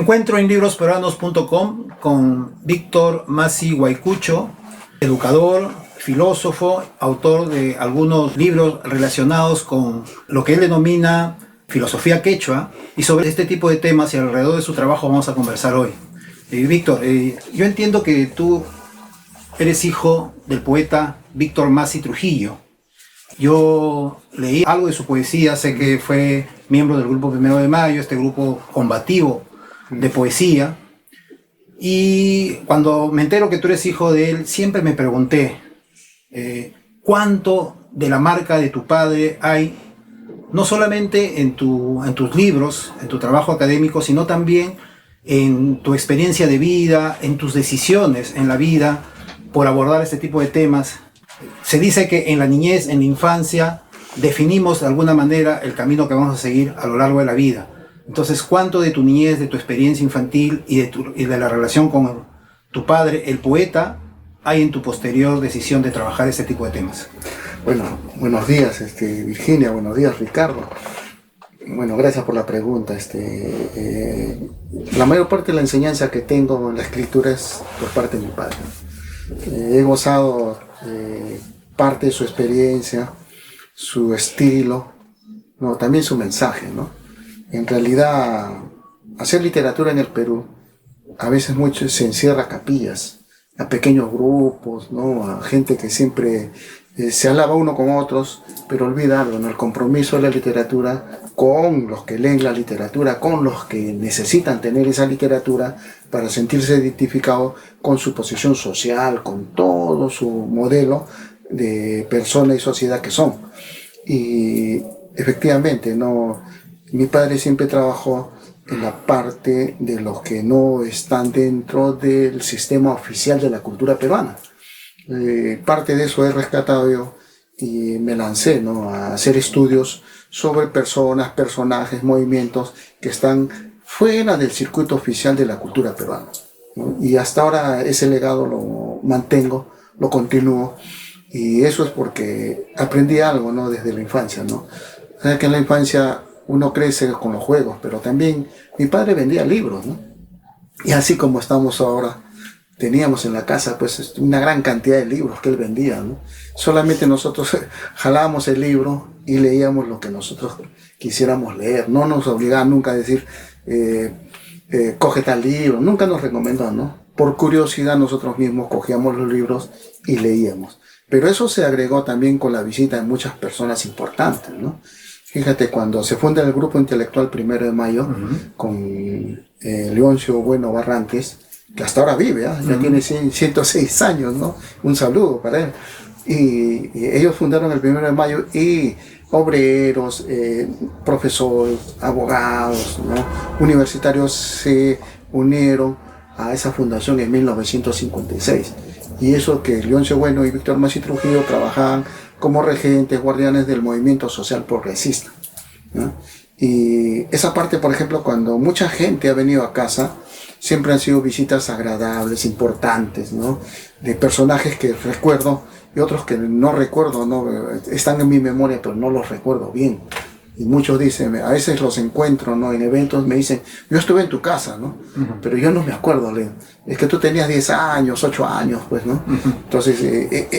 encuentro en librosperuanos.com con Víctor Masi Huaycucho, educador, filósofo, autor de algunos libros relacionados con lo que él denomina filosofía quechua, y sobre este tipo de temas y alrededor de su trabajo vamos a conversar hoy. Víctor, yo entiendo que tú eres hijo del poeta Víctor Masi Trujillo. Yo leí algo de su poesía, sé que fue miembro del grupo Primero de Mayo, este grupo combativo de poesía, y cuando me entero que tú eres hijo de él, siempre me pregunté cuánto de la marca de tu padre hay, no solamente en tus libros, en tu trabajo académico, sino también en tu experiencia de vida, en tus decisiones en la vida por abordar este tipo de temas. Se dice que en la niñez, en la infancia, definimos de alguna manera el camino que vamos a seguir a lo largo de la vida. Entonces, ¿cuánto de tu niñez, de tu experiencia infantil y de la relación con tu padre, el poeta, hay en tu posterior decisión de trabajar este tipo de temas? Bueno, buenos días Virginia, buenos días Ricardo. Bueno, gracias por la pregunta. La mayor parte de la enseñanza que tengo en la escritura es por parte de mi padre. He gozado parte de su experiencia, su estilo, también su mensaje, ¿no? En realidad, hacer literatura en el Perú a veces mucho se encierra a capillas, a pequeños grupos, ¿no? A gente que siempre se alaba uno con otros, pero olvida algo, ¿no? El compromiso de la literatura con los que leen la literatura, con los que necesitan tener esa literatura para sentirse identificados con su posición social, con todo su modelo de persona y sociedad que son. Y efectivamente, mi padre siempre trabajó en la parte de los que no están dentro del sistema oficial de la cultura peruana. Parte de eso he rescatado yo y me lancé, a hacer estudios sobre personas, personajes, movimientos que están fuera del circuito oficial de la cultura peruana, ¿no? Y hasta ahora ese legado lo mantengo, lo continúo, y eso es porque aprendí algo, desde la infancia, ¿no? O sea, que en la infancia uno crece con los juegos, pero también mi padre vendía libros, ¿no? Y así como estamos ahora, teníamos en la casa pues una gran cantidad de libros que él vendía, ¿no? Solamente nosotros jalábamos el libro y leíamos lo que nosotros quisiéramos leer. No nos obligaban nunca a decir, coge tal libro, nunca nos recomendó, ¿no? Por curiosidad nosotros mismos cogíamos los libros y leíamos. Pero eso se agregó también con la visita de muchas personas importantes, ¿no? Fíjate, cuando se funda el Grupo Intelectual Primero de Mayo, con Leoncio Bueno Barrantes, que hasta ahora vive, ya tiene 106 años, ¿no? Un saludo para él. Y ellos fundaron el 1 de Mayo y obreros, profesores, abogados, ¿no? Universitarios se unieron a esa fundación en 1956. Y eso que Leoncio Bueno y Víctor Masi Trujillo trabajaban como regentes, guardianes del movimiento social progresista, ¿no? Y esa parte, por ejemplo, cuando mucha gente ha venido a casa, siempre han sido visitas agradables, importantes, ¿no? De personajes que recuerdo y otros que no recuerdo, ¿no? Están en mi memoria, pero no los recuerdo bien. Y muchos dicen, a veces los encuentro, ¿no? En eventos me dicen, yo estuve en tu casa, ¿no? Pero yo no me acuerdo, Leo. Es que tú tenías 10 años, 8 años, pues, ¿no? Entonces,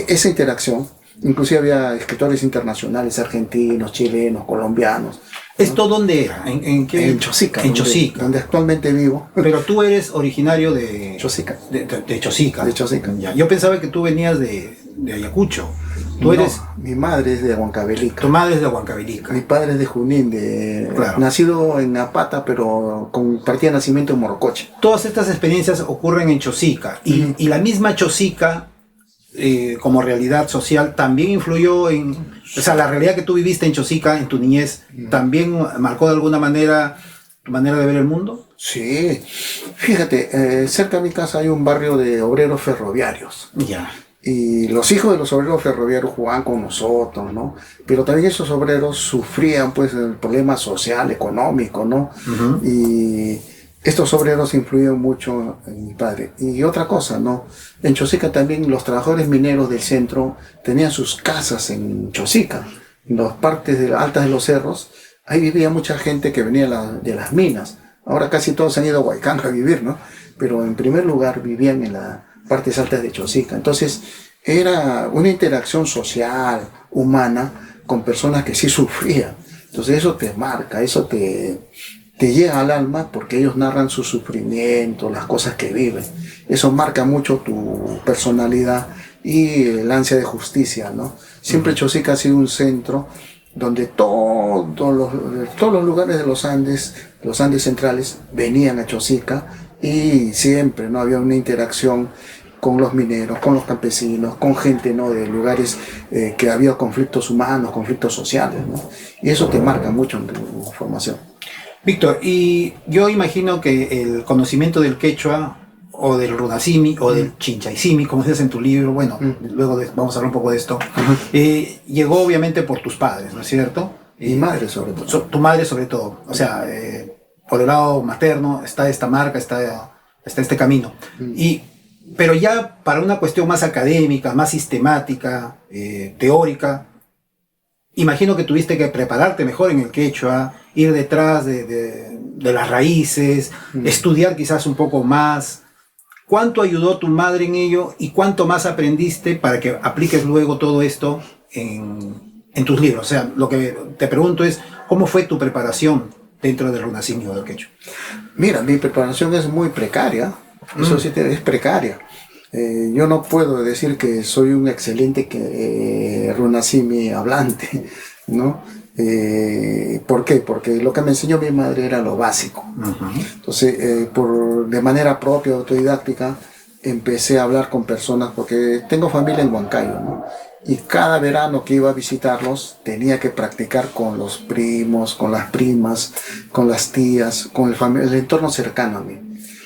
esa interacción, inclusive había escritores internacionales, argentinos, chilenos, colombianos, ¿no? ¿Esto dónde era? ¿En qué? En Chosica. En Chosica. Donde actualmente vivo. Pero tú eres originario de Chosica. De Chosica. De Chosica. Ya. Yo pensaba que tú venías de Ayacucho. Tú eres... Mi madre es de Huancavelica. Tu madre es de Huancavelica. Mi padre es de Junín, claro. Nacido en Apata, pero con partida de nacimiento en Morocoche. Todas estas experiencias ocurren en Chosica. Y la misma Chosica, como realidad social, también influyó en... O sea, la realidad que tú viviste en Chosica, en tu niñez, ¿también marcó de alguna manera tu manera de ver el mundo? Sí. Fíjate, cerca de mi casa hay un barrio de obreros ferroviarios. Ya. Y los hijos de los obreros ferroviarios jugaban con nosotros, ¿no? Pero también esos obreros sufrían, pues, el problema social, económico, ¿no? Y estos obreros influyeron mucho en mi padre. Y otra cosa, ¿no? En Chosica también los trabajadores mineros del centro tenían sus casas en Chosica, en las partes altas de los cerros. Ahí vivía mucha gente que venía de las minas. Ahora casi todos se han ido a Huaycanga a vivir, ¿no? Pero en primer lugar vivían en las partes altas de Chosica. Entonces era una interacción social, humana, con personas que sí sufrían. Entonces eso te marca, eso te llega al alma porque ellos narran su sufrimiento, las cosas que viven. Eso marca mucho tu personalidad y el ansia de justicia, ¿no? Siempre Chosica ha sido un centro donde todos los lugares de los Andes centrales venían a Chosica y siempre no había una interacción con los mineros, con los campesinos, con gente, ¿no?, de lugares que había conflictos humanos, conflictos sociales, ¿no? Y eso te marca mucho en tu formación. Víctor, y yo imagino que el conocimiento del quechua o del runasimi o del chinchaisimi, como dices en tu libro, bueno, luego vamos a hablar un poco de esto, llegó obviamente por tus padres, ¿no es cierto? Mi madre sobre todo. Tu madre sobre todo, o sea, por el lado materno está esta marca, está este camino. Pero ya para una cuestión más académica, más sistemática, teórica, imagino que tuviste que prepararte mejor en el quechua, ir detrás de las raíces, estudiar quizás un poco más. ¿Cuánto ayudó tu madre en ello y cuánto más aprendiste para que apliques luego todo esto en tus libros? O sea, lo que te pregunto es, ¿cómo fue tu preparación dentro del runasimi o del quechua? Mira, mi preparación es muy precaria, eso sí es precaria. Yo no puedo decir que soy un excelente runasimi hablante, ¿no? ¿Por qué? Porque lo que me enseñó mi madre era lo básico. Entonces, de manera propia, autodidáctica, empecé a hablar con personas, porque tengo familia en Huancayo, ¿no? Y cada verano que iba a visitarlos, tenía que practicar con los primos, con las primas, con las tías, con el entorno cercano a mí.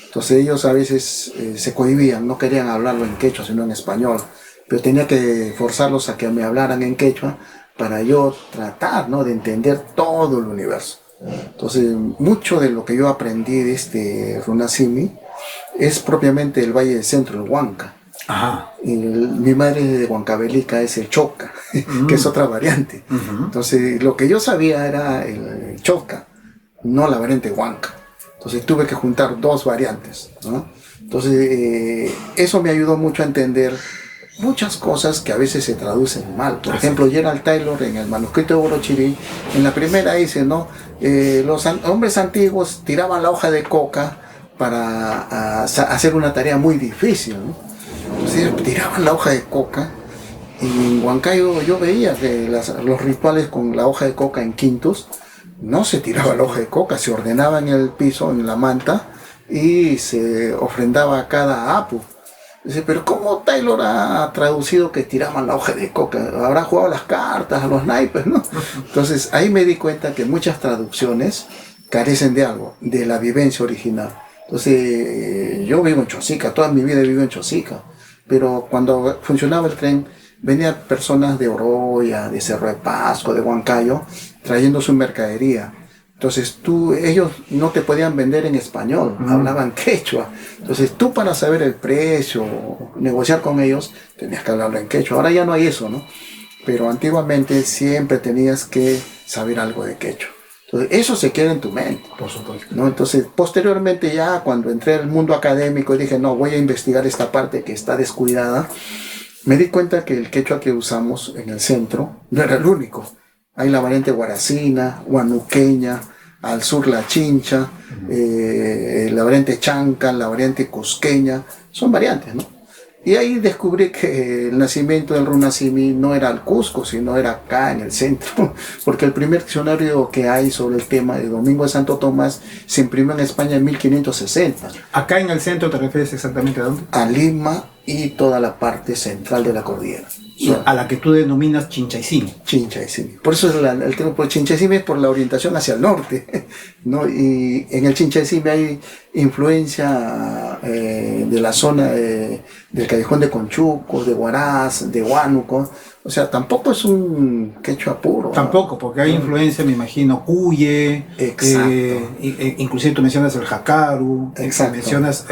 Entonces ellos a veces se cohibían, no querían hablarlo en quechua, sino en español. Pero tenía que forzarlos a que me hablaran en quechua para yo tratar, ¿no?, de entender todo el universo. Entonces, mucho de lo que yo aprendí de este runasimi es propiamente el Valle del Centro, el Huanca. Ajá. Mi madre de Huancavelica es el Choca, que es otra variante. Entonces, lo que yo sabía era el Choca, no la variante Huanca. Entonces, tuve que juntar dos variantes, ¿no? Entonces, eso me ayudó mucho a entender muchas cosas que a veces se traducen mal. Por ejemplo, Gerald Taylor en el manuscrito de Orochirí, en la primera dice, ¿no?, los hombres antiguos tiraban la hoja de coca para hacer una tarea muy difícil, ¿no? Entonces tiraban la hoja de coca, y en Huancayo yo veía que los rituales con la hoja de coca en quintos, no se tiraba la hoja de coca, se ordenaba en el piso, en la manta, y se ofrendaba a cada apu. Dice, pero ¿cómo Taylor ha traducido que tiraban la hoja de coca? Habrá jugado las cartas, a los naipes, ¿no? Entonces ahí me di cuenta que muchas traducciones carecen de algo, de la vivencia original. Entonces yo vivo en Chosica, toda mi vida vivo en Chosica, pero cuando funcionaba el tren venían personas de Oroya, de Cerro de Pasco, de Huancayo, trayendo su mercadería. Entonces ellos no te podían vender en español, hablaban quechua. Entonces tú, para saber el precio, negociar con ellos, tenías que hablarlo en quechua. Ahora ya no hay eso, ¿no? Pero antiguamente siempre tenías que saber algo de quechua. Entonces eso se queda en tu mente. Por supuesto. ¿No? Entonces posteriormente, ya cuando entré al mundo académico y dije, no, voy a investigar esta parte que está descuidada, me di cuenta que el quechua que usamos en el centro no era el único. Hay la variante guaracina, huanuqueña, al sur la chincha, la variante chanca, la variante cusqueña, son variantes, ¿no? Y ahí descubrí que el nacimiento del runasimi no era el Cusco, sino era acá en el centro, porque el primer diccionario que hay sobre el tema de Domingo de Santo Tomás se imprimió en España en 1560. ¿Acá en el centro te refieres exactamente a dónde? A Lima y toda la parte central de la cordillera. A la que tú denominas Chinchaisimi. Chinchaisimi. Por eso es el tema, por Chinchaisimi es por la orientación hacia el norte, ¿no? Y en el Chinchaisimi hay influencia de la zona del Callejón de Conchuco, de Huaraz, de Huánuco. O sea, tampoco es un quechua puro. Tampoco, porque hay influencia, me imagino, cuye. Exacto. Inclusive tú mencionas el jacaru. Exacto. Mencionas...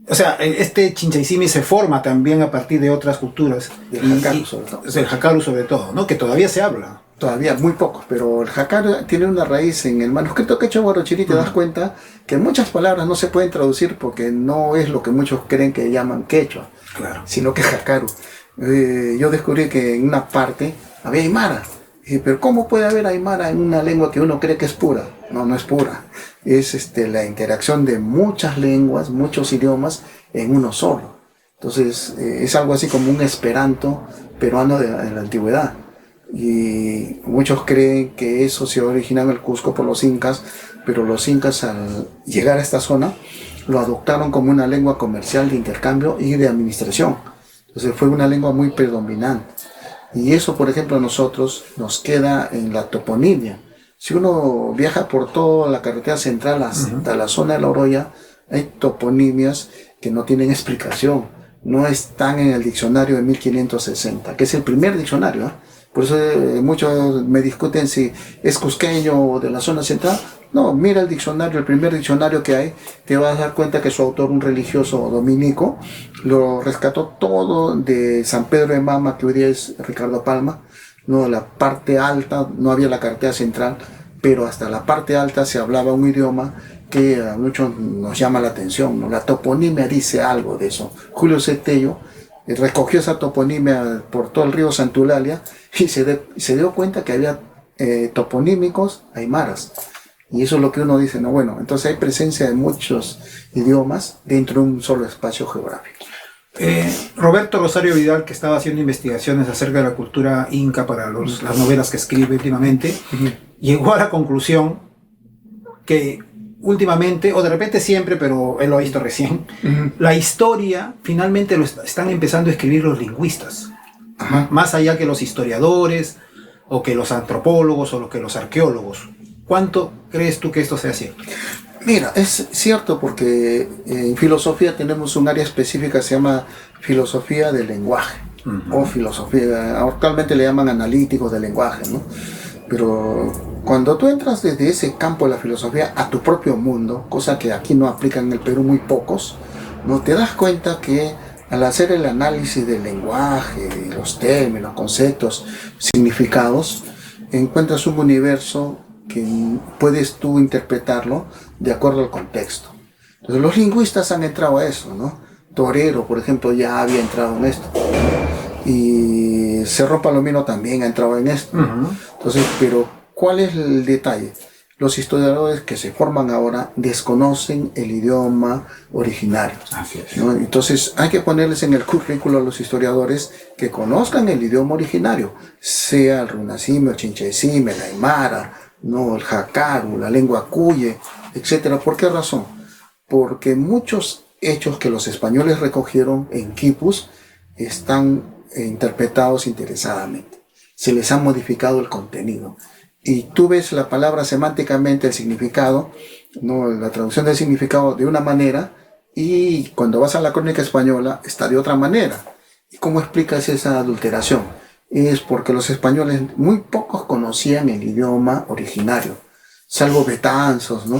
o sea, este Chinchaisimi se forma también a partir de otras culturas. El jacaru sobre todo. El jacaru sobre todo, ¿no? Que todavía se habla. todavía muy pocos, pero el jacar tiene una raíz en el manuscrito quechua guarochirí. Te das cuenta que muchas palabras no se pueden traducir porque no es lo que muchos creen que llaman quechua, Claro. sino que jacaru. Yo descubrí que en una parte había aymara. Dije, pero ¿cómo puede haber aymara en una lengua que uno cree que es pura? No, no es pura. Es la interacción de muchas lenguas, muchos idiomas en uno solo. Entonces es algo así como un esperanto peruano de la antigüedad. Y muchos creen que eso se originó en el Cusco por los incas, pero los incas al llegar a esta zona lo adoptaron como una lengua comercial de intercambio y de administración. Entonces fue una lengua muy predominante. Y eso, por ejemplo, a nosotros nos queda en la toponimia. Si uno viaja por toda la carretera central hasta la zona de La Oroya, hay toponimias que no tienen explicación, no están en el diccionario de 1560, que es el primer diccionario, ¿eh? Por eso muchos me discuten si es cusqueño o de la zona central. No, mira el diccionario, el primer diccionario que hay, te vas a dar cuenta que su autor, un religioso dominico, lo rescató todo de San Pedro de Mama, que hoy día es Ricardo Palma, no, la parte alta, no había la carretera central, pero hasta la parte alta se hablaba un idioma que a muchos nos llama la atención, ¿no? La toponimia dice algo de eso. Julio Cetello recogió esa toponimia por todo el río Santulalia y se dio cuenta que había toponímicos aymaras. Y eso es lo que uno dice, no, bueno, entonces hay presencia de muchos idiomas dentro de un solo espacio geográfico. Roberto Rosario Vidal, que estaba haciendo investigaciones acerca de la cultura inca para las novelas que escribe últimamente, llegó a la conclusión que últimamente, o de repente siempre, pero él lo ha visto recién, la historia finalmente lo están empezando a escribir los lingüistas. Más allá que los historiadores, o que los antropólogos, o que los arqueólogos. ¿Cuánto crees tú que esto sea cierto? Mira, es cierto porque en filosofía tenemos un área específica que se llama filosofía del lenguaje, o filosofía, actualmente le llaman analíticos del lenguaje, ¿no? Pero cuando tú entras desde ese campo de la filosofía a tu propio mundo, cosa que aquí no aplican en el Perú muy pocos, ¿no? Te das cuenta que al hacer el análisis del lenguaje, de los términos, conceptos, significados, encuentras un universo que puedes tú interpretarlo de acuerdo al contexto. Entonces los lingüistas han entrado a eso, ¿no? Torero, por ejemplo, ya había entrado en esto. Y Cerro Palomino también ha entrado en esto. Entonces, pero ¿cuál es el detalle? Los historiadores que se forman ahora desconocen el idioma originario, ¿no? Entonces hay que ponerles en el currículo a los historiadores que conozcan el idioma originario, sea el runacime, el chinchecime, el aymara, no, el jacaru, la lengua cuye, etcétera. ¿Por qué razón? Porque muchos hechos que los españoles recogieron en quipus están interpretados interesadamente. Se les ha modificado el contenido. Y tú ves la palabra semánticamente, el significado, ¿no? La traducción del significado de una manera, y cuando vas a la crónica española está de otra manera. ¿Y cómo explicas esa adulteración? Es porque los españoles muy pocos conocían el idioma originario, salvo Betanzos, ¿no?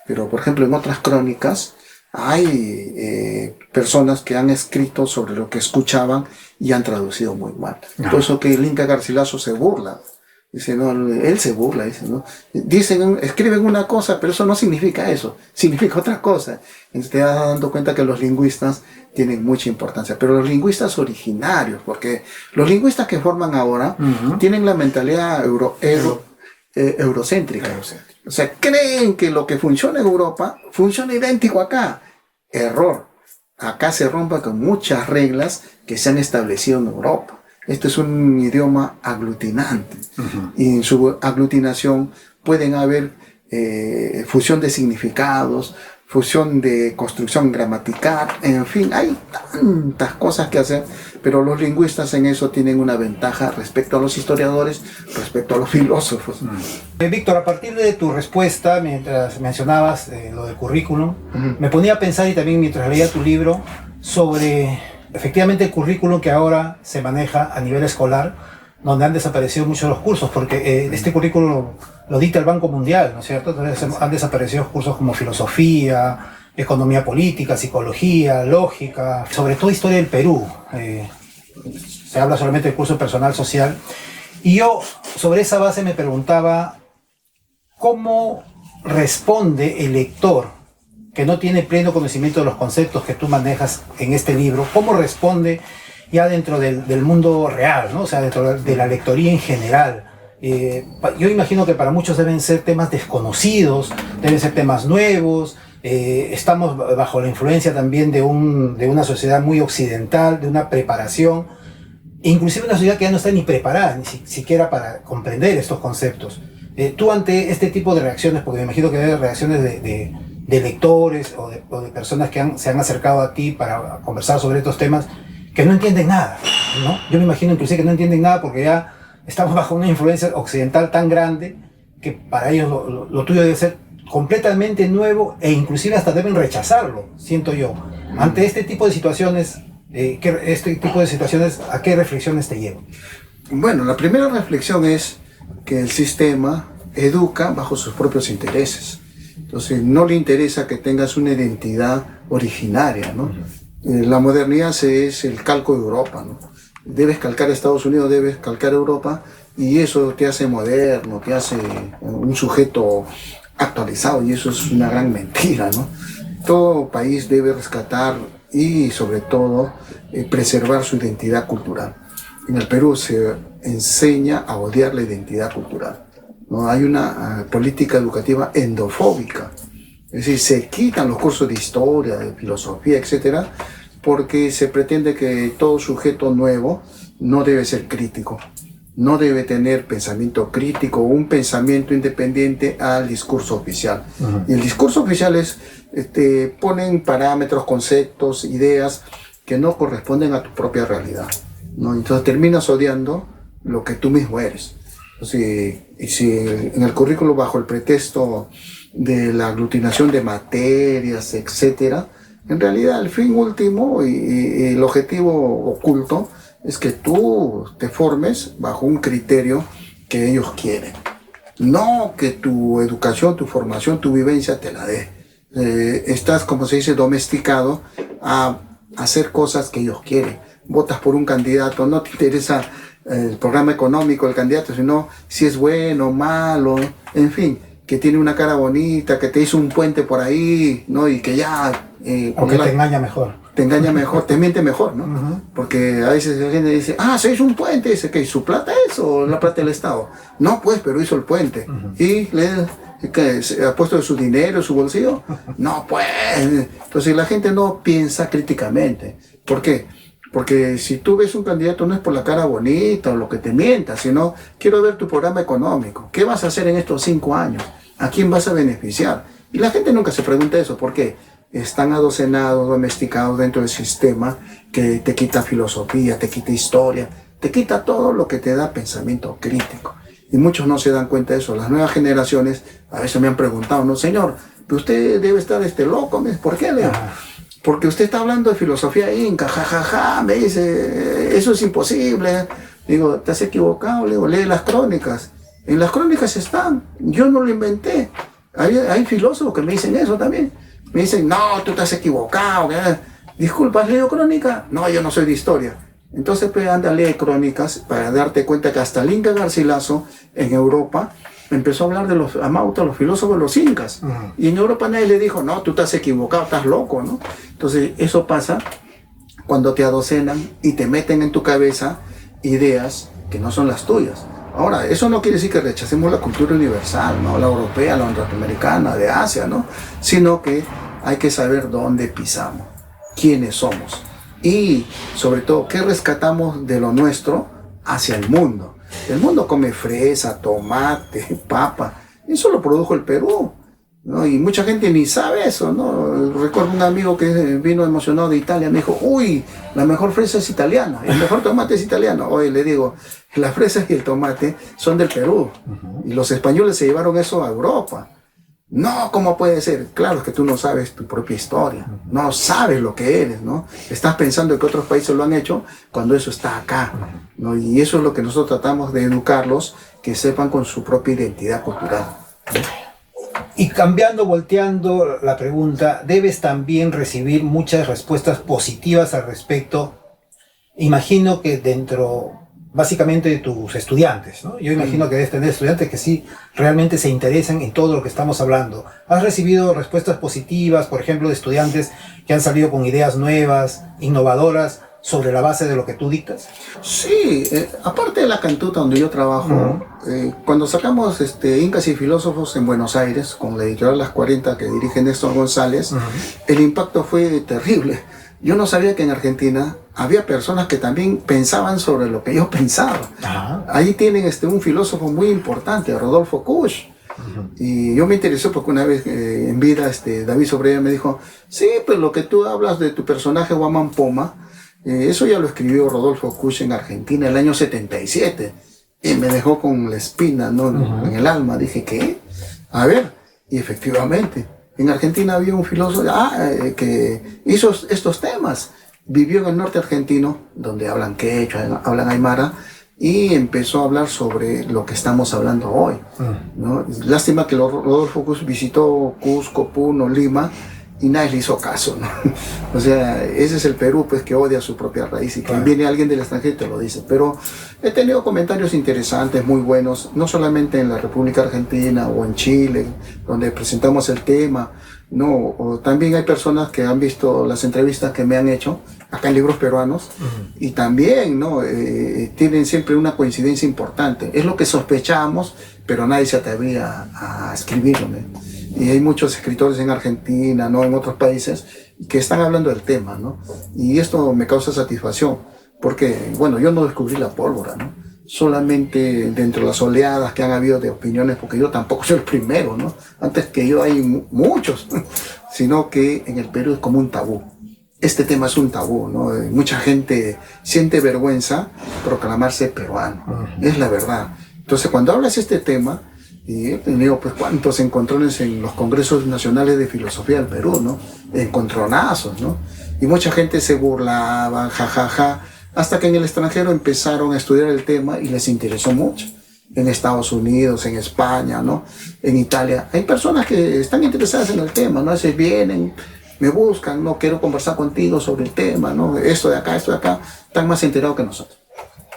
Pero por ejemplo en otras crónicas hay personas que han escrito sobre lo que escuchaban y han traducido muy mal. Por eso que el Inca Garcilaso se burla. Dice, no, él se burla, dice, ¿no? Dicen, escriben una cosa, pero eso no significa eso, significa otra cosa. Entonces te vas dando cuenta que los lingüistas tienen mucha importancia, pero los lingüistas originarios, porque los lingüistas que forman ahora tienen la mentalidad eurocéntrica. O sea, creen que lo que funciona en Europa funciona idéntico acá. Error. Acá se rompe con muchas reglas que se han establecido en Europa. Este es un idioma aglutinante y en su aglutinación pueden haber fusión de significados, fusión de construcción gramatical, en fin, hay tantas cosas que hacer, pero los lingüistas en eso tienen una ventaja respecto a los historiadores, respecto a los filósofos. Víctor, a partir de tu respuesta, mientras mencionabas lo del currículum, me ponía a pensar, y también mientras leía tu libro, sobre efectivamente el currículum que ahora se maneja a nivel escolar, donde han desaparecido muchos los cursos, porque este currículum lo dicta el Banco Mundial, ¿no es cierto? Entonces han desaparecido cursos como filosofía, economía política, psicología, lógica, sobre todo historia del Perú. Se habla solamente del curso personal social. Y yo sobre esa base me preguntaba, ¿cómo responde el lector que no tiene pleno conocimiento de los conceptos que tú manejas en este libro? ¿Cómo responde ya dentro del mundo real, ¿no? O sea, dentro de la lectoría en general? Yo imagino que para muchos deben ser temas desconocidos, deben ser temas nuevos. Estamos bajo la influencia también de una sociedad muy occidental, de una preparación, inclusive una sociedad que ya no está ni preparada, ni siquiera para comprender estos conceptos. Tú ante este tipo de reacciones, porque me imagino que hay reacciones de lectores o de personas que se han acercado a ti para conversar sobre estos temas, que no entienden nada, ¿no? Yo me imagino inclusive que no entienden nada porque ya estamos bajo una influencia occidental tan grande que para ellos lo tuyo debe ser completamente nuevo e inclusive hasta deben rechazarlo, siento yo. Ante este tipo de situaciones, ¿a qué reflexiones te llevan? Bueno, la primera reflexión es que el sistema educa bajo sus propios intereses. Entonces, no le interesa que tengas una identidad originaria, ¿no? La modernidad es el calco de Europa, ¿no? Debes calcar a Estados Unidos, debes calcar a Europa, y eso te hace moderno, te hace un sujeto actualizado, y eso es una gran mentira, ¿no? Todo país debe rescatar y, sobre todo, preservar su identidad cultural. En el Perú se enseña a odiar la identidad cultural, ¿no? Hay una política educativa endofóbica, es decir, se quitan los cursos de historia, de filosofía, etcétera, porque se pretende que todo sujeto nuevo no debe ser crítico, no debe tener pensamiento crítico o un pensamiento independiente al discurso oficial. Y el discurso oficial es, ponen parámetros, conceptos, ideas que no corresponden a tu propia realidad, ¿no? Entonces terminas odiando lo que tú mismo eres. Entonces, y si en el currículo, bajo el pretexto de la aglutinación de materias, etcétera, en realidad el fin último y el objetivo oculto es que tú te formes bajo un criterio que ellos quieren, no que tu educación, tu formación, tu vivencia te la dé. Estás, como se dice, domesticado a hacer cosas que ellos quieren. Votas por un candidato, no te interesa el programa económico del candidato, sino si es bueno, malo, en fin, que tiene una cara bonita, que te hizo un puente por ahí, ¿no? Y que ya... porque te engaña mejor. Te engaña mejor, te miente mejor, ¿no? Porque a veces la gente dice, se hizo un puente, dice que ¿su plata es o la plata del Estado? No, pues, pero hizo el puente. Y que ha puesto su dinero, su bolsillo. No, pues. Entonces la gente no piensa críticamente. ¿Por qué? Porque si tú ves un candidato no es por la cara bonita o lo que te mienta, sino quiero ver tu programa económico. ¿Qué vas a hacer en estos 5 años? ¿A quién vas a beneficiar? Y la gente nunca se pregunta eso. ¿Por qué? Están adocenados, domesticados dentro del sistema que te quita filosofía, te quita historia, te quita todo lo que te da pensamiento crítico. Y muchos no se dan cuenta de eso. Las nuevas generaciones a veces me han preguntado, no, señor, usted debe estar loco. ¿Por qué, Leo? Porque usted está hablando de filosofía inca, jajaja, me dice, eso es imposible. Digo, te has equivocado, Leo, lee las crónicas. En las crónicas están, yo no lo inventé. Hay filósofos que me dicen eso también. Me dicen, no, tú te has equivocado. Disculpa, ¿has leído crónica? No, yo no soy de historia. Entonces, pues anda a leer crónicas para darte cuenta que hasta el Inca Garcilaso en Europa empezó a hablar de los amautas, los filósofos de los incas. Y en Europa nadie le dijo, no, tú te has equivocado, estás loco, ¿no? Entonces, eso pasa cuando te adocenan y te meten en tu cabeza ideas que no son las tuyas. Ahora, eso no quiere decir que rechacemos la cultura universal, ¿no? La europea, la norteamericana, de Asia, ¿no? Sino que hay que saber dónde pisamos, quiénes somos y, sobre todo, qué rescatamos de lo nuestro hacia el mundo. El mundo come fresa, tomate, papa. Eso lo produjo el Perú, ¿no? Y mucha gente ni sabe eso, ¿no? Recuerdo un amigo que vino emocionado de Italia, me dijo, uy, la mejor fresa es italiana, el mejor tomate es italiano. Hoy le digo, las fresas y el tomate son del Perú. Y los españoles se llevaron eso a Europa. No, ¿cómo puede ser? Claro, es que tú no sabes tu propia historia, no sabes lo que eres, ¿no? Estás pensando que otros países lo han hecho cuando eso está acá, ¿no? Y eso es lo que nosotros tratamos de educarlos, que sepan con su propia identidad cultural, ¿no? Y cambiando, volteando la pregunta, debes también recibir muchas respuestas positivas al respecto. Imagino que dentro básicamente de tus estudiantes, ¿no? Yo imagino que debes tener estudiantes que sí realmente se interesan en todo lo que estamos hablando. ¿Has recibido respuestas positivas, por ejemplo, de estudiantes que han salido con ideas nuevas, innovadoras, sobre la base de lo que tú dictas? Sí, aparte de la cantuta donde yo trabajo, cuando sacamos Incas y Filósofos en Buenos Aires, con la editorial Las 40 que dirige Néstor González, el impacto fue terrible. Yo no sabía que en Argentina había personas que también pensaban sobre lo que yo pensaba. Ahí tienen un filósofo muy importante, Rodolfo Kusch. Y yo me interesó porque una vez en vida David Sobrella me dijo, sí, pues lo que tú hablas de tu personaje Guamán Poma, eso ya lo escribió Rodolfo Kusch en Argentina el año 77. Y me dejó con la espina, ¿no? En el alma. Dije, ¿qué? A ver, y efectivamente. En Argentina había un filósofo que hizo estos temas. Vivió en el norte argentino, donde hablan quechua, hablan aymara, y empezó a hablar sobre lo que estamos hablando hoy, ¿no? Lástima que Rodolfo Kusch visitó Cusco, Puno, Lima, y nadie le hizo caso, ¿no? O sea, ese es el Perú, pues, que odia su propia raíz, y que viene alguien del extranjero y te lo dice. Pero he tenido comentarios interesantes, muy buenos, no solamente en la República Argentina o en Chile, donde presentamos el tema, ¿no? O también hay personas que han visto las entrevistas que me han hecho acá en Libros Peruanos, y también, ¿no? Tienen siempre una coincidencia importante. Es lo que sospechábamos, pero nadie se atrevía a escribirlo, ¿no? Y hay muchos escritores en Argentina, ¿no? En otros países, que están hablando del tema, ¿no? Y esto me causa satisfacción, porque, bueno, yo no descubrí la pólvora, ¿no? Solamente dentro de las oleadas que han habido de opiniones, porque yo tampoco soy el primero, ¿no? Antes que yo hay muchos, sino que en el Perú es como un tabú. Este tema es un tabú, ¿no? Mucha gente siente vergüenza proclamarse peruano, es la verdad. Entonces, cuando hablas de este tema, y he tenido pues cuantos encontrones en los congresos nacionales de filosofía del Perú, ¿no? Encontronazos, ¿no? Y mucha gente se burlaba, jajaja, hasta que en el extranjero empezaron a estudiar el tema y les interesó mucho. En Estados Unidos, en España, ¿no? En Italia. Hay personas que están interesadas en el tema, ¿no? A veces vienen, me buscan, ¿no? Quiero conversar contigo sobre el tema, ¿no? Esto de acá, están más enterados que nosotros.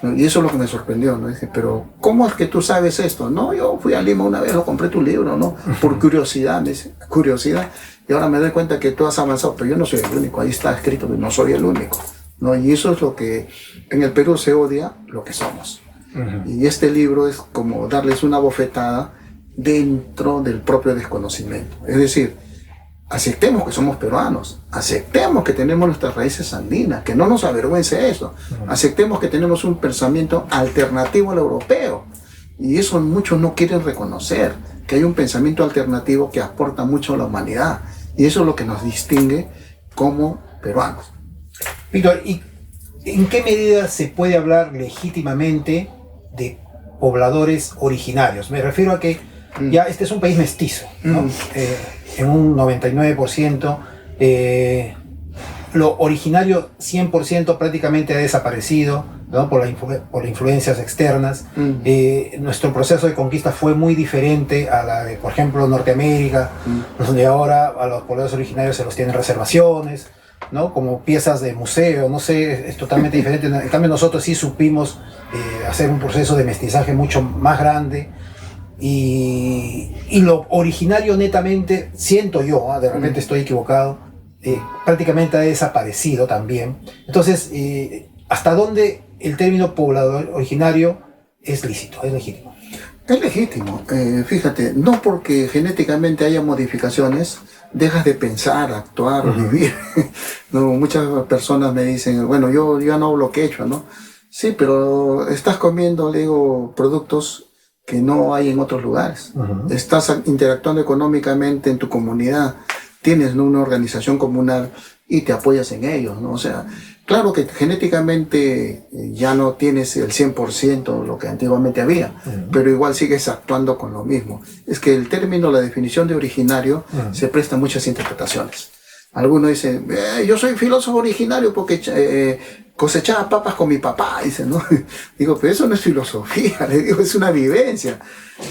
Y eso es lo que me sorprendió, ¿no? Dije, pero ¿cómo es que tú sabes esto? No, yo fui a Lima una vez, lo compré tu libro, ¿no? Por curiosidad, me dice, curiosidad. Y ahora me doy cuenta que tú has avanzado, pero yo no soy el único. Ahí está escrito que no soy el único, ¿no? Y eso es lo que en el Perú se odia, lo que somos. Y este libro es como darles una bofetada dentro del propio desconocimiento. Es decir, aceptemos que somos peruanos, aceptemos que tenemos nuestras raíces andinas, que no nos avergüence eso, aceptemos que tenemos un pensamiento alternativo al europeo, y eso muchos no quieren reconocer, que hay un pensamiento alternativo que aporta mucho a la humanidad, y eso es lo que nos distingue como peruanos. Víctor, ¿y en qué medida se puede hablar legítimamente de pobladores originarios? Me refiero a que ya este es un país mestizo, ¿no? En un 99%, lo originario 100% prácticamente ha desaparecido, ¿no? por influencias externas. Nuestro proceso de conquista fue muy diferente a la de, por ejemplo, Norteamérica, donde ahora a los pobladores originarios se los tienen reservaciones, ¿no? Como piezas de museo, no sé, es totalmente diferente. En cambio nosotros sí supimos hacer un proceso de mestizaje mucho más grande. Y lo originario netamente, siento yo, de repente estoy equivocado, prácticamente ha desaparecido también. Entonces, ¿hasta dónde el término poblador originario es lícito, es legítimo? Es legítimo, fíjate, no porque genéticamente haya modificaciones, dejas de pensar, actuar o vivir. No, muchas personas me dicen, bueno, yo no hablo quechua, ¿no? Sí, pero estás comiendo, le digo, productos que no hay en otros lugares. Estás interactuando económicamente en tu comunidad, tienes, ¿no? Una organización comunal y te apoyas en ellos, ¿no? O sea, claro que genéticamente ya no tienes el 100% lo que antiguamente había, pero igual sigues actuando con lo mismo. Es que el término, la definición de originario, se presta a muchas interpretaciones. Algunos dicen, yo soy filósofo originario porque cosechaba papas con mi papá, dice, ¿no? Digo, pero eso no es filosofía, le digo, es una vivencia.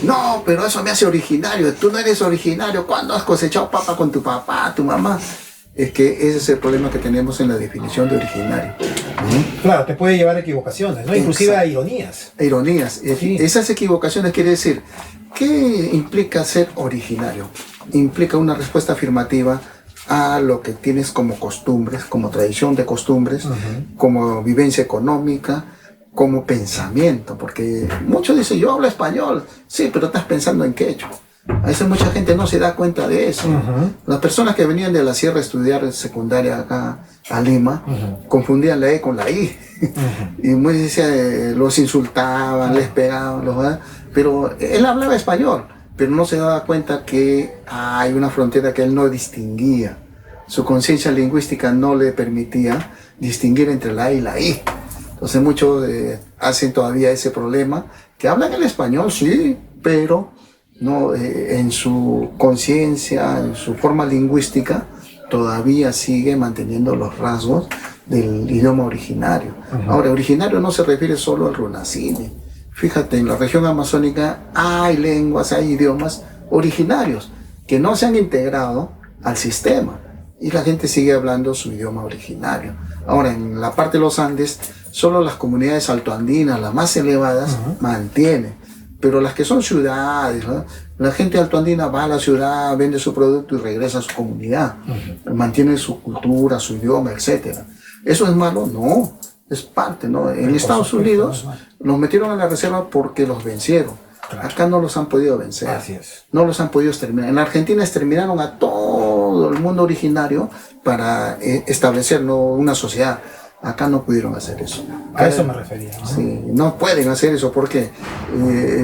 No, pero eso me hace originario. Tú no eres originario. ¿Cuándo has cosechado papas con tu papá, tu mamá? Es que ese es el problema que tenemos en la definición de originario. Claro, te puede llevar a equivocaciones, ¿no? Inclusive a ironías. Ironías. Sí. Esas equivocaciones quiere decir, ¿qué implica ser originario? Implica una respuesta afirmativa a lo que tienes como costumbres, como tradición de costumbres, como vivencia económica, como pensamiento, porque muchos dicen, yo hablo español, sí, pero estás pensando en quechua. A veces mucha gente no se da cuenta de eso. Las personas que venían de la sierra a estudiar secundaria acá a Lima, confundían la E con la I. Y muchos decían, los insultaban, les pegaban, pero él hablaba español, pero no se daba cuenta que hay una frontera que él no distinguía. Su conciencia lingüística no le permitía distinguir entre la E y la I. Entonces muchos hacen todavía ese problema, que hablan el español, sí, pero no, en su conciencia, en su forma lingüística, todavía sigue manteniendo los rasgos del idioma originario. Ahora, originario no se refiere solo al runacine. Fíjate, en la región amazónica hay lenguas, hay idiomas originarios que no se han integrado al sistema y la gente sigue hablando su idioma originario. Ahora, en la parte de los Andes, solo las comunidades altoandinas, las más elevadas, mantienen. Pero las que son ciudades, ¿no? La gente altoandina va a la ciudad, vende su producto y regresa a su comunidad. Mantiene su cultura, su idioma, etc. ¿Eso es malo? No, es parte, ¿no? En Estados Unidos los metieron a la reserva porque los vencieron. Acá no los han podido vencer. Así es. No los han podido exterminar. En Argentina exterminaron a todo el mundo originario para establecer, ¿no?, una sociedad. Acá no pudieron hacer eso. A eso me refería, ¿no? Sí, no pueden hacer eso porque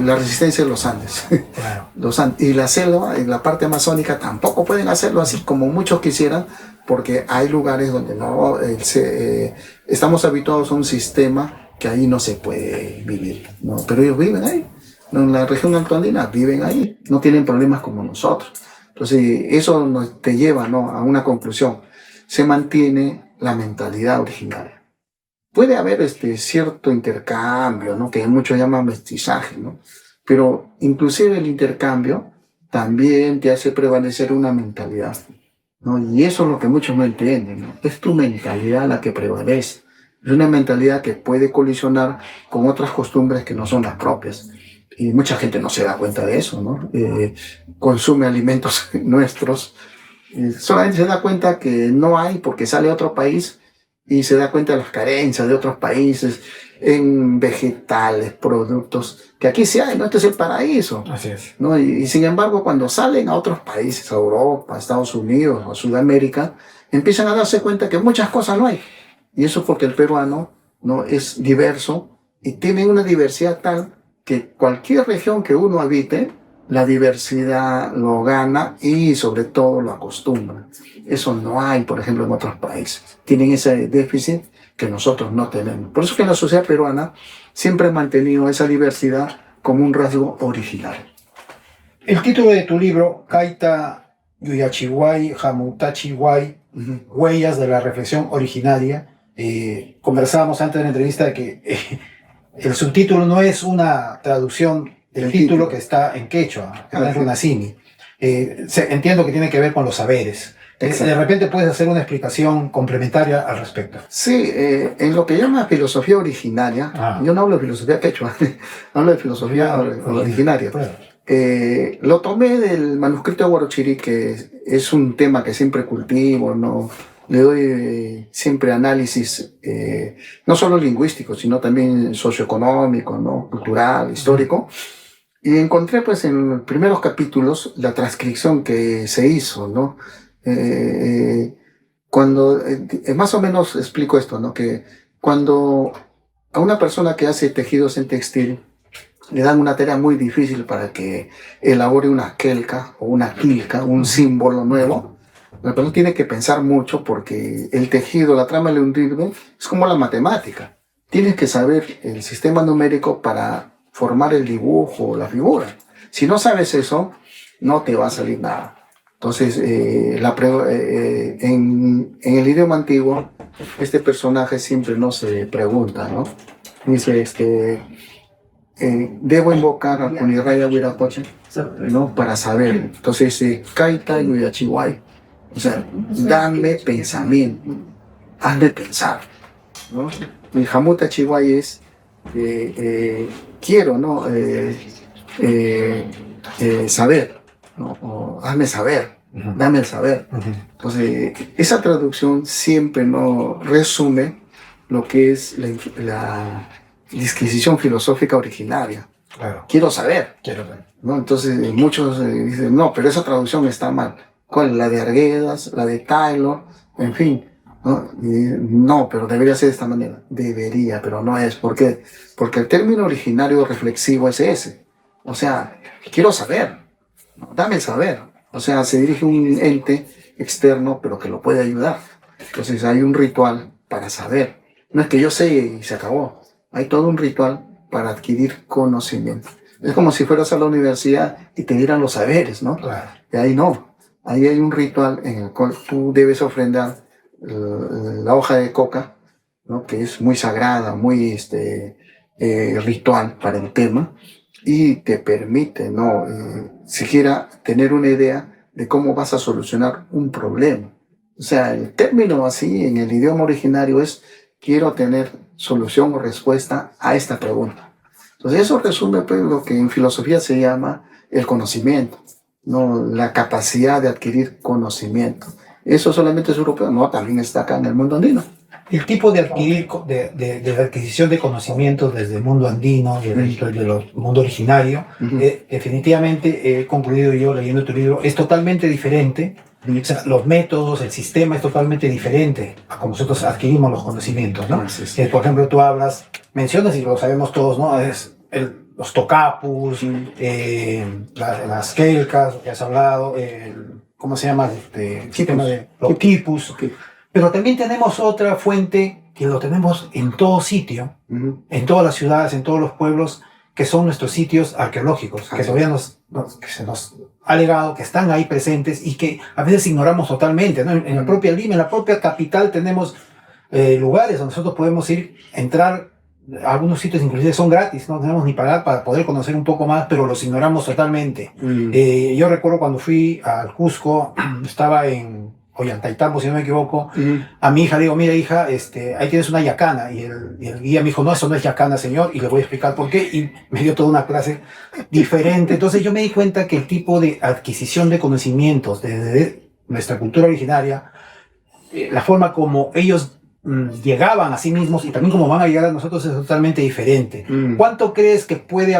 la resistencia de los Andes. Claro. Y la selva, y la parte amazónica tampoco pueden hacerlo así como muchos quisieran, porque hay lugares donde no estamos habituados a un sistema que ahí no se puede vivir, ¿no? Pero ellos viven ahí. En la región altoandina viven ahí, no tienen problemas como nosotros. Entonces eso te lleva, ¿no?, a una conclusión. Se mantiene la mentalidad originaria. Puede haber cierto intercambio, ¿no?, que muchos llaman mestizaje, ¿no? Pero inclusive el intercambio también te hace prevalecer una mentalidad, ¿no? Y eso es lo que muchos no entienden, ¿no? Es tu mentalidad la que prevalece. Es una mentalidad que puede colisionar con otras costumbres que no son las propias. Y mucha gente no se da cuenta de eso, ¿no? Consume alimentos nuestros. Solamente se da cuenta que no hay porque sale a otro país y se da cuenta de las carencias de otros países en vegetales, productos, que aquí sí hay, ¿no? Este es el paraíso. Así es. ¿No? Y sin embargo, cuando salen a otros países, a Europa, a Estados Unidos, a Sudamérica, empiezan a darse cuenta que muchas cosas no hay. Y eso porque el peruano, ¿no?, es diverso y tiene una diversidad tal que cualquier región que uno habite, la diversidad lo gana y sobre todo lo acostumbra. Eso no hay, por ejemplo, en otros países. Tienen ese déficit que nosotros no tenemos. Por eso que la sociedad peruana siempre ha mantenido esa diversidad como un rasgo original. El título de tu libro, Kaita Yuyachihuay, Jamutachihuay, Huellas de la Reflexión Originaria, conversábamos antes de la entrevista de que el subtítulo no es una traducción del título que está en quechua, en runacini. Entiendo que tiene que ver con los saberes. De repente puedes hacer una explicación complementaria al respecto. Sí, en lo que llama filosofía originaria, yo no hablo de filosofía quechua, hablo de filosofía originaria. Lo tomé del manuscrito de Huarochirí, que es un tema que siempre cultivo, ¿no? Le doy siempre análisis, no solo lingüístico, sino también socioeconómico, ¿no?, cultural, histórico. Y encontré, pues, en los primeros capítulos la transcripción que se hizo, ¿no? Cuando, más o menos explico esto, ¿no?, que cuando a una persona que hace tejidos en textil le dan una tarea muy difícil para que elabore una quelca o una quilca, un símbolo nuevo, la persona tiene que pensar mucho porque el tejido, la trama de un ritmo, es como la matemática. Tienes que saber el sistema numérico para formar el dibujo o la figura. Si no sabes eso, no te va a salir nada. Entonces, en el idioma antiguo, este personaje siempre no se pregunta, ¿no? Dice, debo invocar a Kuniraya Huiracocha, ¿no?, para saber. Entonces, Kaita Yuyachihuay, o sea, dame pensamiento, hazme pensar. ¿no? Mi jamuta chihuahua es quiero, ¿no? Saber, ¿no? O hazme saber, dame el saber. Entonces, esa traducción siempre no resume lo que es la disquisición filosófica originaria. Claro. Quiero saber. Quiero ver. ¿No? Entonces, muchos dicen, no, pero esa traducción está mal. ¿Cuál? La de Arguedas, la de Taylor, en fin. ¿No? No, pero debería ser de esta manera. Debería, pero no es. ¿Por qué? Porque el término originario reflexivo es ese. O sea, quiero saber. ¿No? Dame el saber. O sea, se dirige a un ente externo, pero que lo puede ayudar. Entonces hay un ritual para saber. No es que yo sé y se acabó. Hay todo un ritual para adquirir conocimiento. Es como si fueras a la universidad y te dieran los saberes, ¿no? Claro. Y ahí no. Ahí hay un ritual en el cual tú debes ofrendar la hoja de coca, ¿no? Que es muy sagrada, muy ritual para el tema, y te permite, ¿no? Siquiera tener una idea de cómo vas a solucionar un problema. O sea, el término así en el idioma originario es quiero tener solución o respuesta a esta pregunta. Entonces eso resume pues, lo que en filosofía se llama el conocimiento, ¿no? La capacidad de adquirir conocimiento. ¿Eso solamente es europeo? No, también está acá en el mundo andino. El tipo de adquirir, de la adquisición de conocimientos desde el mundo andino, del mundo originario, definitivamente he concluido yo leyendo tu libro, es totalmente diferente. O sea, los métodos, el sistema es totalmente diferente a como nosotros adquirimos los conocimientos, ¿no? Sí, sí. Por ejemplo, tú mencionas y lo sabemos todos, ¿no? Los tocapus, las kelkas, que has hablado, ¿cómo se llama? El sistema de los quipus. Pero también tenemos otra fuente que lo tenemos en todo sitio, en todas las ciudades, en todos los pueblos, que son nuestros sitios arqueológicos, que todavía que se nos ha legado, que están ahí presentes y que a veces ignoramos totalmente, ¿no? En la propia Lima, en la propia capital tenemos lugares donde nosotros podemos entrar. Algunos sitios inclusive son gratis, no tenemos ni pagar para poder conocer un poco más, pero los ignoramos totalmente. Yo recuerdo cuando fui al Cusco, estaba en Ollantaytambo, si no me equivoco, a mi hija le digo, mira hija, ahí tienes una yacana, y el guía me dijo, no, eso no es yacana, señor, y le voy a explicar por qué, y me dio toda una clase diferente. Entonces yo me di cuenta que el tipo de adquisición de conocimientos desde nuestra cultura originaria, la forma como ellos llegaban a sí mismos y también como van a llegar a nosotros es totalmente diferente. ¿Cuánto crees que pueden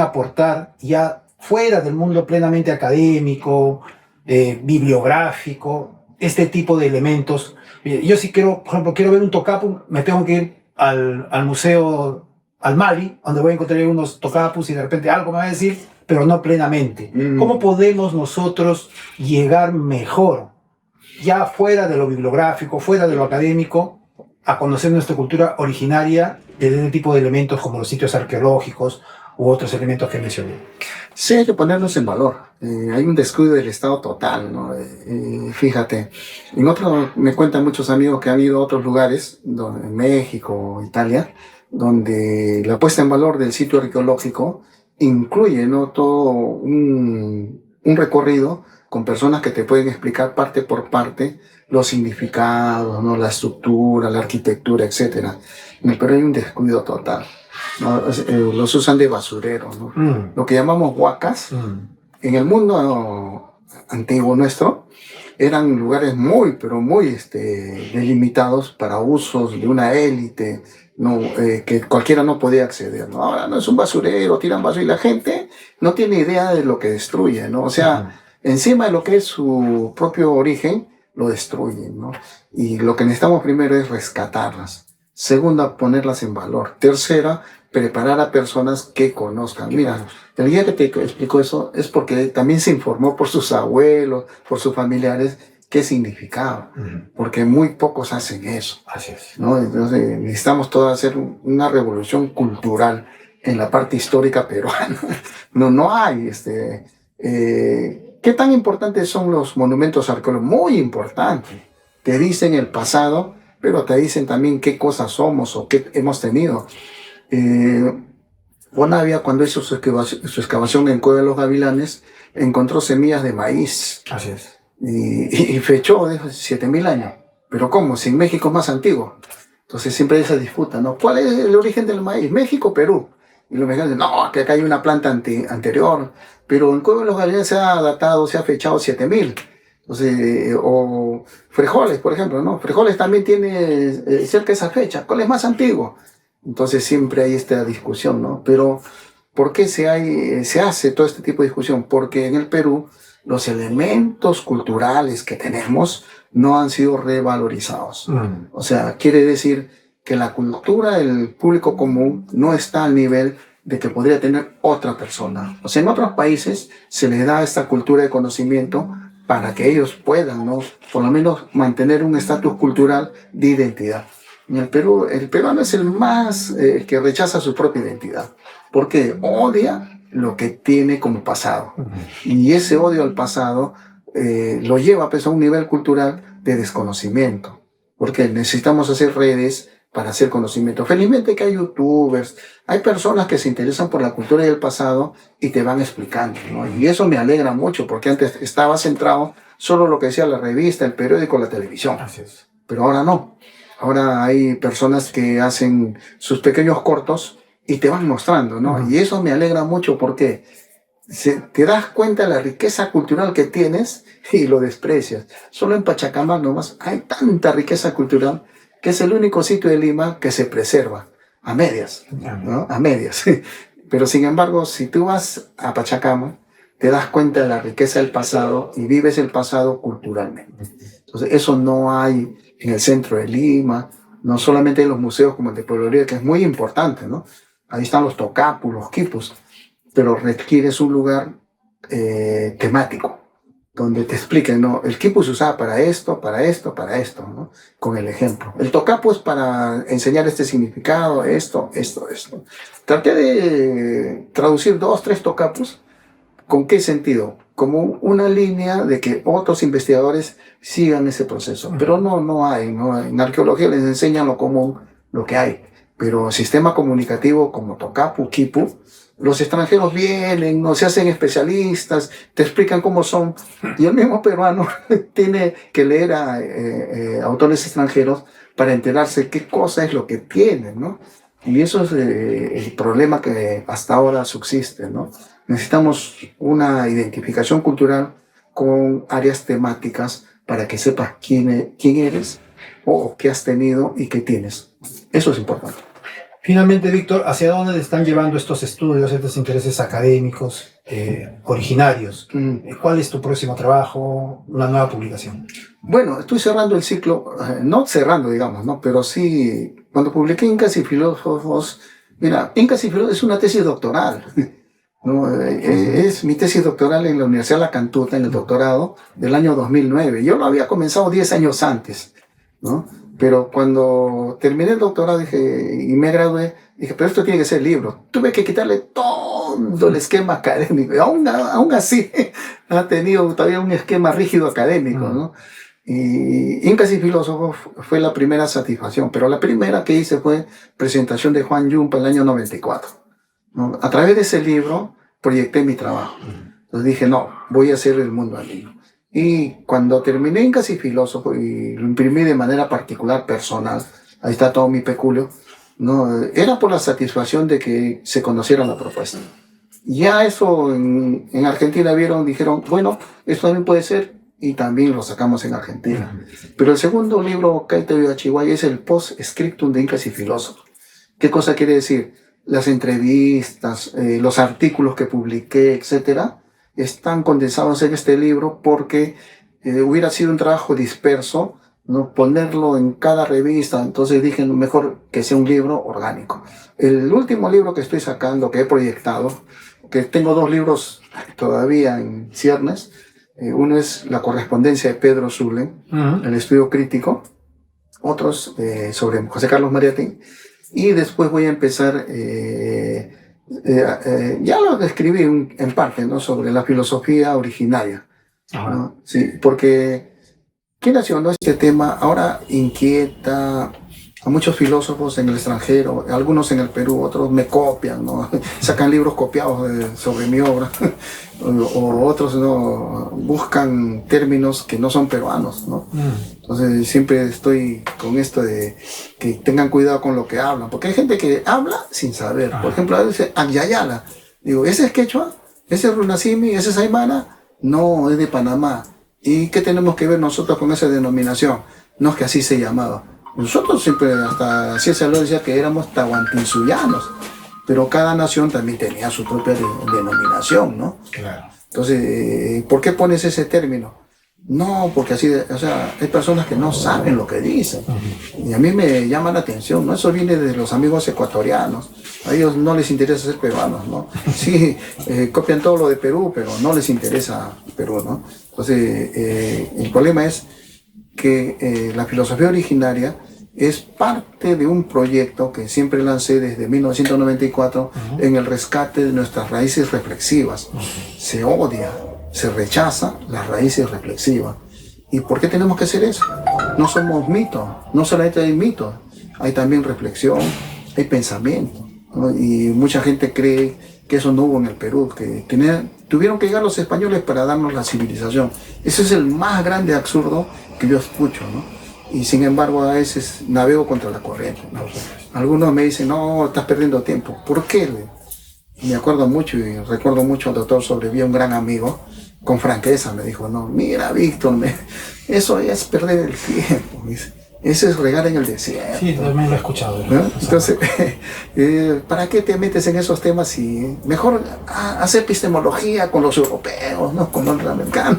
aportar ya fuera del mundo plenamente académico, bibliográfico, este tipo de elementos? Yo sí quiero, por ejemplo, quiero ver un tocapu, me tengo que ir al museo, al Mali, donde voy a encontrar unos tocapus y de repente algo me va a decir, pero no plenamente. ¿Cómo podemos nosotros llegar mejor, ya fuera de lo bibliográfico, fuera de lo académico, a conocer nuestra cultura originaria de este tipo de elementos como los sitios arqueológicos u otros elementos que mencioné? Sí, hay que ponerlos en valor. Hay un descuido del Estado total, ¿no? Fíjate, me cuentan muchos amigos que han ido a otros lugares, en México, Italia, donde la puesta en valor del sitio arqueológico incluye, ¿no? Todo un recorrido con personas que te pueden explicar parte por parte los significados, ¿no? La estructura, la arquitectura, etc. Pero hay un descuido total, ¿no? Los usan de basurero, ¿no? Lo que llamamos huacas, en el mundo antiguo nuestro, eran lugares pero muy delimitados para usos de una élite, ¿no? Que cualquiera no podía acceder, ¿no? Ahora no es un basurero, tiran basura y la gente no tiene idea de lo que destruye, ¿no? O sea, encima de lo que es su propio origen, lo destruyen, ¿no? Y lo que necesitamos primero es rescatarlas. Segunda, ponerlas en valor. Tercera, preparar a personas que conozcan. Mira, el guía que te explicó eso es porque también se informó por sus abuelos, por sus familiares, qué significaba. Porque muy pocos hacen eso. Así es. ¿No? Entonces necesitamos todos hacer una revolución cultural en la parte histórica peruana. No hay ¿qué tan importantes son los monumentos arqueológicos? Muy importantes. Te dicen el pasado, pero te dicen también qué cosas somos o qué hemos tenido. Bonavia, cuando hizo su excavación en Cueva de los Gavilanes, encontró semillas de maíz. Así es. Y fechó de 7.000 años. Pero ¿cómo? Si en México es más antiguo. Entonces siempre hay esa disputa, ¿no? ¿Cuál es el origen del maíz? México, Perú. Y los mexicanos dicen, no, que acá hay una planta anterior. Pero en Cueva de los Galeanes se ha datado, se ha fechado 7000. Entonces, o frijoles, por ejemplo, ¿no? Frijoles también tiene cerca de esa fecha. ¿Cuál es más antiguo? Entonces siempre hay esta discusión, ¿no? Pero ¿por qué se hace todo este tipo de discusión? Porque en el Perú los elementos culturales que tenemos no han sido revalorizados. O sea, quiere decir que la cultura del público común no está al nivel de que podría tener otra persona. O sea, en otros países se les da esta cultura de conocimiento para que ellos puedan, ¿no? Por lo menos mantener un estatus cultural de identidad. En el Perú, el peruano es el más que rechaza su propia identidad, porque odia lo que tiene como pasado. Y ese odio al pasado lo lleva pues, a un nivel cultural de desconocimiento, porque necesitamos hacer redes para hacer conocimiento. Felizmente que hay youtubers, hay personas que se interesan por la cultura del pasado y te van explicando, ¿no? Y eso me alegra mucho, porque antes estaba centrado solo en lo que decía la revista, el periódico, la televisión. Así es. Pero ahora no. Ahora hay personas que hacen sus pequeños cortos y te van mostrando, ¿no? Y eso me alegra mucho porque te das cuenta de la riqueza cultural que tienes y lo desprecias. Solo en Pachacamac nomás hay tanta riqueza cultural que es el único sitio de Lima que se preserva, a medias, ¿no? A medias. Pero sin embargo, si tú vas a Pachacamac, te das cuenta de la riqueza del pasado y vives el pasado culturalmente. Entonces, eso no hay en el centro de Lima, no solamente en los museos como el de Pueblo Libre, que es muy importante, ¿no? Ahí están los tocapus, los quipus, pero requieres un lugar temático, donde te expliquen, ¿no? El quipu se usaba para esto, ¿no? Con el ejemplo. El tocapu es para enseñar este significado, esto. Traté de traducir 2, 3 tocapus. ¿Con qué sentido? Como una línea de que otros investigadores sigan ese proceso. Pero no hay, ¿no? En arqueología les enseñan lo común, lo que hay. Pero sistema comunicativo como tocapu, quipu, los extranjeros vienen, no se hacen especialistas, te explican cómo son. Y el mismo peruano tiene que leer a autores extranjeros para enterarse qué cosa es lo que tienen, ¿no? Y eso es el problema que hasta ahora subsiste, ¿no? Necesitamos una identificación cultural con áreas temáticas para que sepas quién eres o qué has tenido y qué tienes. Eso es importante. Finalmente, Víctor, ¿hacia dónde están llevando estos estudios, estos intereses académicos originarios? ¿Cuál es tu próximo trabajo, una nueva publicación? Bueno, estoy cerrando el ciclo, no cerrando, digamos, ¿no? Pero sí, cuando publiqué Incas y Filósofos, mira, Incas y Filósofos es una tesis doctoral, ¿no? Es mi tesis doctoral en la Universidad de La Cantuta, en el doctorado del año 2009. Yo lo había comenzado 10 años antes, ¿no? Pero cuando terminé el doctorado y me gradué, dije, pero esto tiene que ser libro. Tuve que quitarle todo el esquema académico. Y aún así ha tenido todavía un esquema rígido académico, ¿no? Y Incas y Filósofos fue la primera satisfacción, pero la primera que hice fue presentación de Juan Yumpa en el año 94, ¿no? A través de ese libro proyecté mi trabajo. Entonces dije, no, voy a hacer el mundo al libro. Y cuando terminé Incas y Filósofos y lo imprimí de manera particular, personal, ahí está todo mi peculio, ¿no? Era por la satisfacción de que se conociera la propuesta. Ya eso en Argentina dijeron, bueno, esto también puede ser, y también lo sacamos en Argentina. Pero el segundo libro, Caita y Achihuay, es el post-scriptum de Incas y Filósofos. ¿Qué cosa quiere decir? Las entrevistas, los artículos que publiqué, etcétera, están condensados en este libro porque hubiera sido un trabajo disperso, ¿no? Ponerlo en cada revista. Entonces dije, mejor que sea un libro orgánico. El último libro que estoy sacando, que he proyectado, que tengo 2 libros todavía en ciernes. Uno es La correspondencia de Pedro Zulem, el estudio crítico. Otros sobre José Carlos Mariátegui. Y después voy a empezar... ya lo describí en parte, ¿no? Sobre la filosofía originaria, ¿no? Sí, porque quieras o no, este tema ahora inquieta a muchos filósofos en el extranjero, algunos en el Perú, otros me copian, ¿no? Sacan libros copiados sobre mi obra, o otros, ¿no?, buscan términos que no son peruanos, ¿no? Entonces siempre estoy con esto de que tengan cuidado con lo que hablan, porque hay gente que habla sin saber. Por ejemplo, a veces Agyayala, digo, ¿ese es quechua? ¿Ese es Runasimi? ¿Ese es Aymara? No, es de Panamá. ¿Y qué tenemos que ver nosotros con esa denominación? No es que así se llamaba. Nosotros siempre, hasta Ciencia lo decía que éramos tahuantinsuyanos, pero cada nación también tenía su propia denominación, ¿no? Claro. Entonces, ¿por qué pones ese término? No, porque así, o sea, hay personas que no saben lo que dicen. Y a mí me llama la atención, ¿no? Eso viene de los amigos ecuatorianos. A ellos no les interesa ser peruanos, ¿no? Sí, copian todo lo de Perú, pero no les interesa Perú, ¿no? Entonces, el problema es que la filosofía originaria es parte de un proyecto que siempre lancé desde 1994 en el rescate de nuestras raíces reflexivas. Se odia, se rechaza las raíces reflexivas. ¿Y por qué tenemos que hacer eso? No somos mitos, no solamente hay mitos, hay también reflexión, hay pensamiento, ¿no? Y mucha gente cree que eso no hubo en el Perú, que tuvieron que llegar los españoles para darnos la civilización. Ese es el más grande absurdo que yo escucho, ¿no? Y sin embargo a veces navego contra la corriente, ¿no? Algunos me dicen, no, estás perdiendo tiempo. ¿Por qué? Me acuerdo mucho y recuerdo mucho al doctor Sobrevía, un gran amigo, con franqueza me dijo, no, mira, Víctor, eso es perder el tiempo, dice. Eso es regar en el desierto. Sí, también lo he escuchado. ¿No? Entonces, ¿para qué te metes en esos temas si mejor hacer epistemología con los europeos, ¿no?, con los americanos?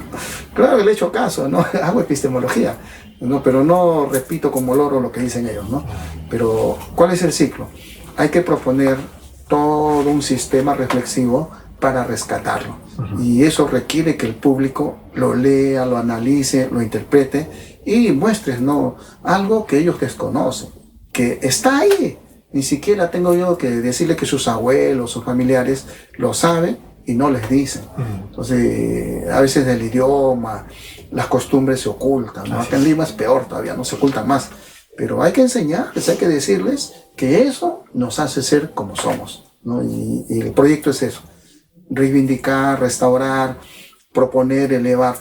Claro, le he hecho caso, ¿no? Hago epistemología, ¿no? Pero no repito como loro lo que dicen ellos, ¿no? Pero, ¿cuál es el ciclo? Hay que proponer todo un sistema reflexivo para rescatarlo. Y eso requiere que el público lo lea, lo analice, lo interprete y muestres, ¿no?, algo que ellos desconocen, que está ahí. Ni siquiera tengo yo que decirle que sus abuelos, sus familiares lo saben y no les dicen. Entonces, a veces del idioma, las costumbres se ocultan, ¿no? Acá en Lima es peor todavía, no se ocultan más. Pero hay que enseñarles, hay que decirles que eso nos hace ser como somos, ¿no? Y el proyecto es eso: reivindicar, restaurar, proponer, elevar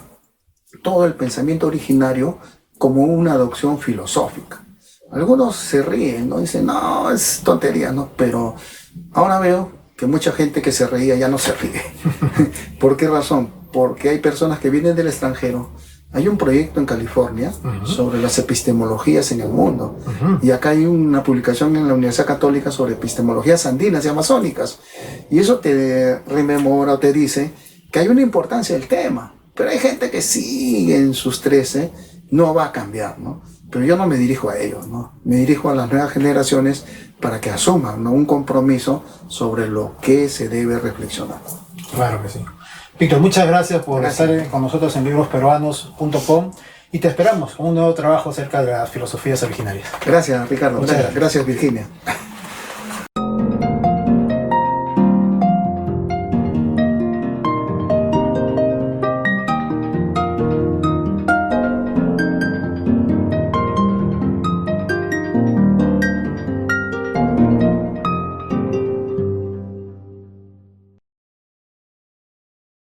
todo el pensamiento originario como una adopción filosófica. Algunos se ríen, ¿no? Dicen, no, es tontería, ¿no? Pero ahora veo que mucha gente que se reía ya no se ríe. ¿Por qué razón? Porque hay personas que vienen del extranjero. Hay un proyecto en California sobre las epistemologías en el mundo. Y acá hay una publicación en la Universidad Católica sobre epistemologías andinas y amazónicas. Y eso te rememora o te dice que hay una importancia del tema. Pero hay gente que sigue en sus 13, no va a cambiar, ¿no? Pero yo no me dirijo a ellos, ¿no? Me dirijo a las nuevas generaciones para que asuman, ¿no?, un compromiso sobre lo que se debe reflexionar. Claro que sí. Víctor, muchas gracias por estar con nosotros en librosperuanos.com y te esperamos con un nuevo trabajo acerca de las filosofías originarias. Gracias, Ricardo. Muchas gracias. Gracias, Virginia.